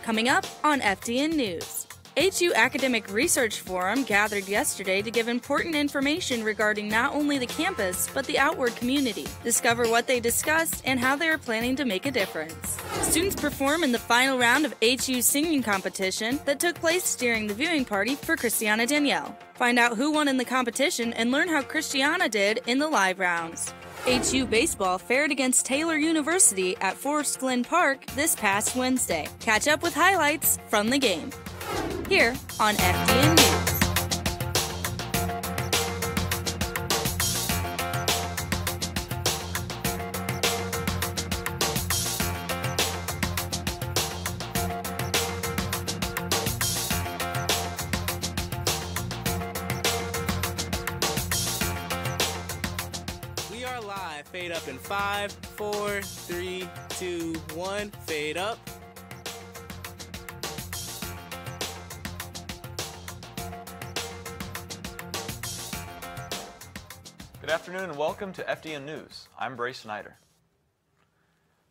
Coming up on FDN News. HU Academic Research Forum gathered yesterday to give important information regarding not only the campus, but the outward community. Discover what they discussed and how they are planning to make a difference. Students perform in the final round of HU's singing competition that took place during the viewing party for Christiana Danielle. Find out who won in the competition and learn how Christiana did in the live rounds. HU baseball fared against Taylor University at Forest Glen Park this past Wednesday. Catch up with highlights from the game here on FDN News. We are live. Fade up in 5, 4, 3, 2, 1. Fade up. Good afternoon and welcome to FDN News. I'm Bray Snyder.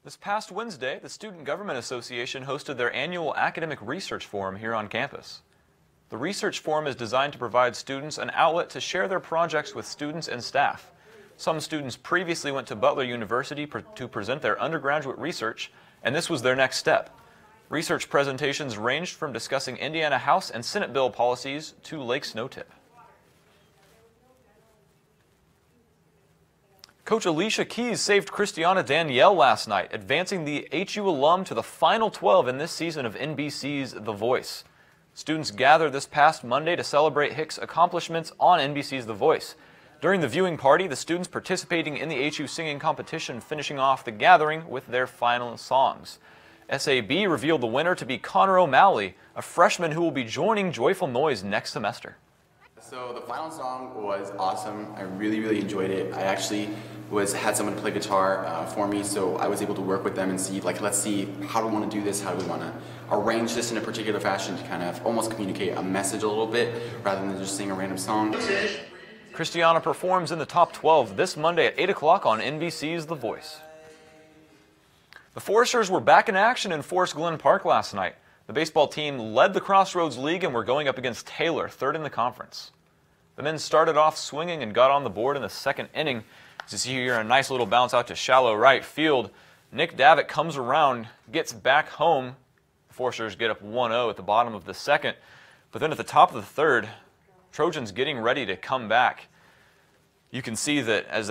This past Wednesday, the Student Government Association hosted their annual Academic Research Forum here on campus. The Research Forum is designed to provide students an outlet to share their projects with students and staff. Some students previously went to Butler University to present their undergraduate research, and this was their next step. Research presentations ranged from discussing Indiana House and Senate bill policies to Lake Snow Tip. Coach Alicia Keys saved Christiana Danielle last night, advancing the HU alum to the Final 12 in this season of NBC's The Voice. Students gathered this past Monday to celebrate Hicks' accomplishments on NBC's The Voice. During the viewing party, the students participating in the HU singing competition finishing off the gathering with their final songs. SAB revealed the winner to be Connor O'Malley, a freshman who will be joining Joyful Noise next semester. So the final song was awesome. I really enjoyed it. I actually had someone play guitar for me, so I was able to work with them and see, let's see how do we want to do this, how do we want to arrange this in a particular fashion to kind of almost communicate a message a little bit rather than just sing a random song. Christiana performs in the top 12 this Monday at 8 o'clock on NBC's The Voice. The Foresters were back in action in Forest Glen Park last night. The baseball team led the Crossroads League and were going up against Taylor, third in the conference. The men started off swinging and got on the board in the second inning. As you see here, a nice little bounce out to shallow right field. Nick Davitt comes around, gets back home. The Foresters get up 1-0 at the bottom of the second. But then at the top of the third, Trojans getting ready to come back. You can see that as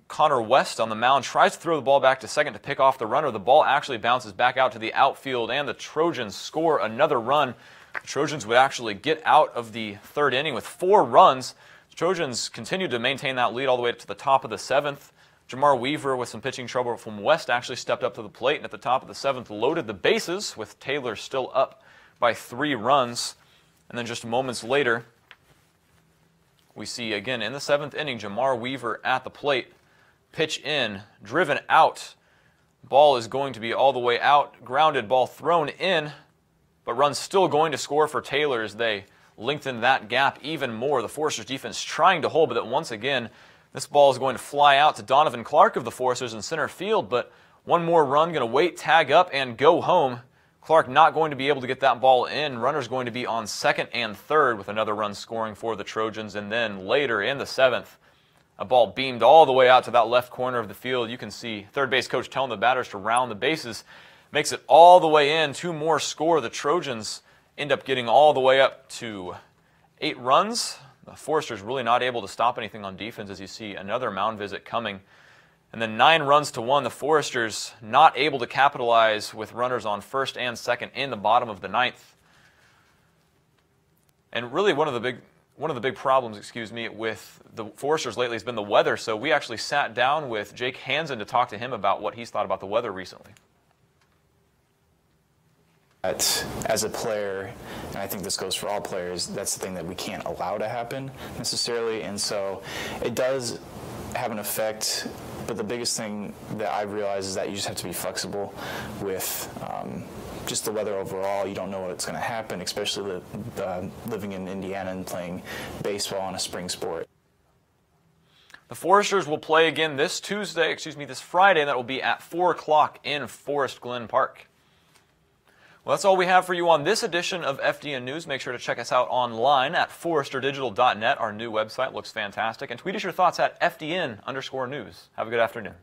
Connor West on the mound tries to throw the ball back to second to pick off the runner, the ball actually bounces back out to the outfield and the Trojans score another run. The Trojans would actually get out of the third inning with 4 runs. The Trojans continued to maintain that lead all the way up to the top of the 7th. Jamar Weaver, with some pitching trouble from West, actually stepped up to the plate and at the top of the 7th loaded the bases with Taylor still up by 3 runs. And then just moments later, we see again in the 7th inning, Jamar Weaver at the plate. Pitch in, driven out. Ball is going to be all the way out. Grounded ball thrown in, but run still going to score for Taylor as they lengthen that gap even more. The Foresters defense trying to hold, but that once again, this ball is going to fly out to Donovan Clark of the Foresters in center field, but one more run going to wait, tag up, and go home. Clark not going to be able to get that ball in. Runner's going to be on second and third with another run scoring for the Trojans, and then later in the 7th, a ball beamed all the way out to that left corner of the field. You can see third base coach telling the batters to round the bases. Makes it all the way in. 2 more score. The Trojans end up getting all the way up to 8 runs. The Foresters really not able to stop anything on defense as you see another mound visit coming. And then 9 runs to 1. The Foresters not able to capitalize with runners on first and second in the bottom of the 9th. And really one of the big problems, with the Foresters lately has been the weather. So we actually sat down with Jake Hansen to talk to him about what he's thought about the weather recently. As a player, and I think this goes for all players, that's the thing that we can't allow to happen necessarily, and so it does have an effect, but the biggest thing that I've realized is that you just have to be flexible with just the weather overall. You don't know what's going to happen, especially living in Indiana and playing baseball on a spring sport. The Foresters will play again this Friday, and that will be at 4 o'clock in Forest Glen Park. Well, that's all we have for you on this edition of FDN News. Make sure to check us out online at foresterdigital.net. Our new website looks fantastic. And tweet us your thoughts at FDN_news. Have a good afternoon.